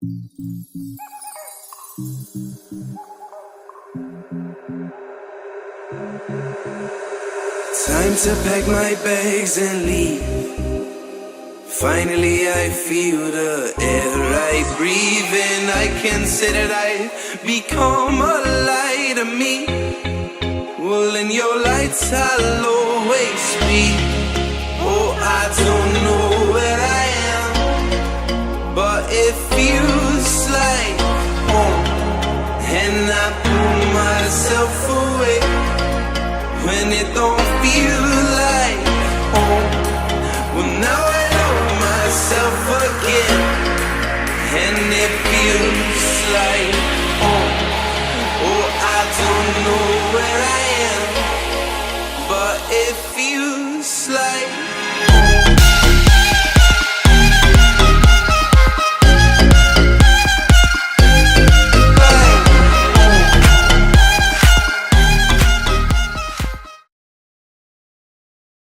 Time to pack my bags and leave. Finally I feel the air I breathe in. I can say that I've become a light to me. Well, in your lights I'll always be. Oh, I don't know where I am, but it feels like home. And I pull myself away when it don't feel like home. Well, now I know myself again, and it feels like home. Oh, I don't know where I am, but it feels like